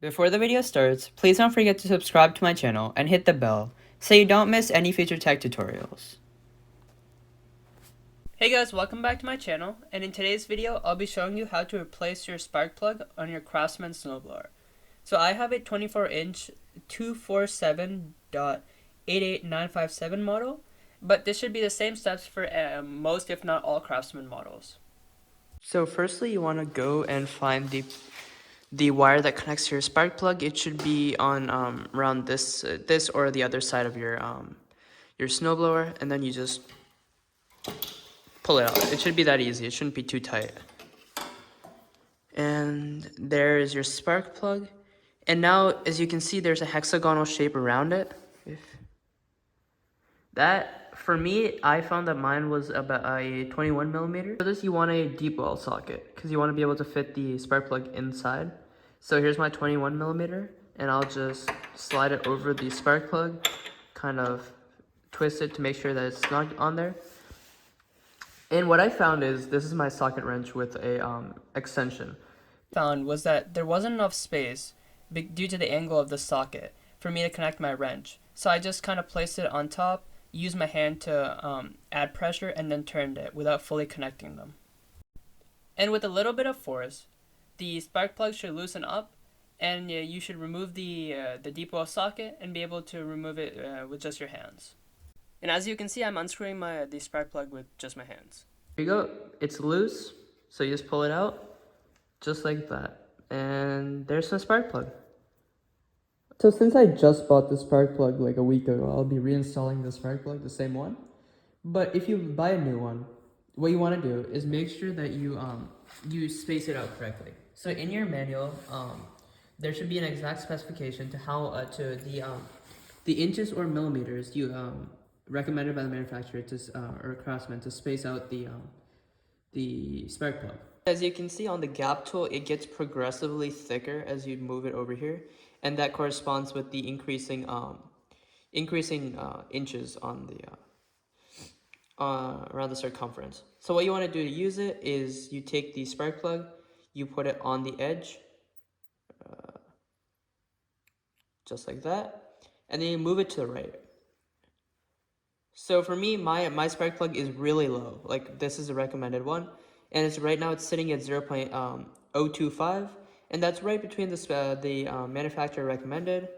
Before the video starts, please don't forget to subscribe to my channel and hit the bell so you don't miss any future tech tutorials. Hey guys, welcome back to my channel, and in today's video I'll be showing you how to replace your spark plug on your Craftsman snowblower. So I have a 24-inch 247.88957 model, but this should be the same steps for most if not all Craftsman models. So firstly you want to go and find the wire that connects to your spark plug. It should be on around this or the other side of your snowblower, and then you just pull it out. It should be that easy. It shouldn't be too tight. And there is your spark plug. And now, as you can see, there's a hexagonal shape around it. For me, I found that mine was about a 21 millimeter. For this, you want a deep well socket because you want to be able to fit the spark plug inside. So here's my 21 millimeter, and I'll just slide it over the spark plug, kind of twist it to make sure that it's snug on there. And what I found is, this is my socket wrench with a extension. Found was that there wasn't enough space due to the angle of the socket for me to connect my wrench. So I just kind of placed it on top, used my hand to add pressure, and then turned it without fully connecting them. And with a little bit of force, the spark plug should loosen up, and you should remove the deep well socket and be able to remove it with just your hands. And as you can see, I'm unscrewing the spark plug with just my hands. There you go. It's loose, so you just pull it out, just like that. And there's the spark plug. So since I just bought the spark plug like a week ago, I'll be reinstalling the spark plug, the same one. But if you buy a new one, what you want to do is make sure that you space it out correctly. So in your manual, there should be an exact specification to how to the inches or millimeters you recommended by the manufacturer or Craftsman to space out the spark plug. As you can see on the gap tool, it gets progressively thicker as you move it over here, and that corresponds with the increasing inches on the around the circumference. So what you want to do to use it is you take the spark plug, you put it on the edge, just like that, and then you move it to the right. So for me, my spark plug is really low. Like, this is a recommended one, and it's right now it's sitting at 0.025, and that's right between the manufacturer recommended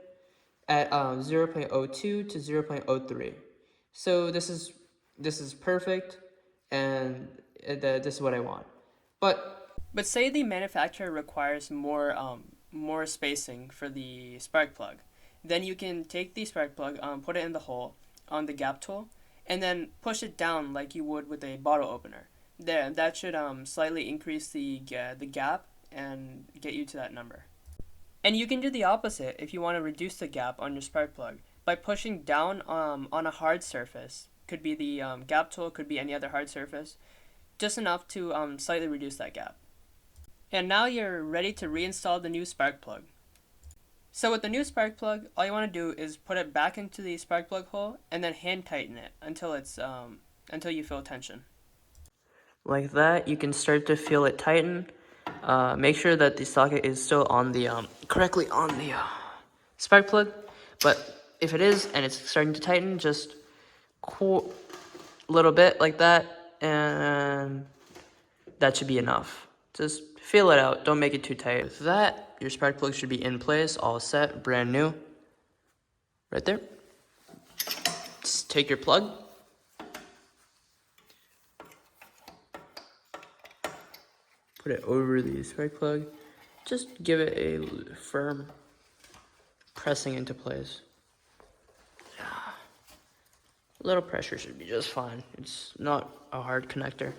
at 0.02 to 0.03. So this is perfect, and this is what I want. But say the manufacturer requires more spacing for the spark plug, then you can take the spark plug, put it in the hole on the gap tool, and then push it down like you would with a bottle opener. There, that should slightly increase the gap and get you to that number. And you can do the opposite if you want to reduce the gap on your spark plug by pushing down on a hard surface. Could be the gap tool, could be any other hard surface, just enough to slightly reduce that gap. And now you're ready to reinstall the new spark plug. So with the new spark plug, all you want to do is put it back into the spark plug hole and then hand tighten it until you feel tension. Like that, you can start to feel it tighten. Make sure that the socket is still on the correctly on the spark plug. But if it is and it's starting to tighten, just a little bit like that, and that should be enough. Just feel it out. Don't make it too tight. With that, your spark plug should be in place, all set, brand new. Right there. Just take your plug. Put it over the spark plug. Just give it a firm pressing into place. A little pressure should be just fine. It's not a hard connector.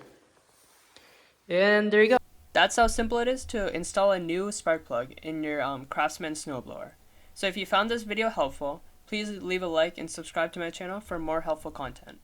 And there you go. That's how simple it is to install a new spark plug in your Craftsman snowblower. So if you found this video helpful, please leave a like and subscribe to my channel for more helpful content.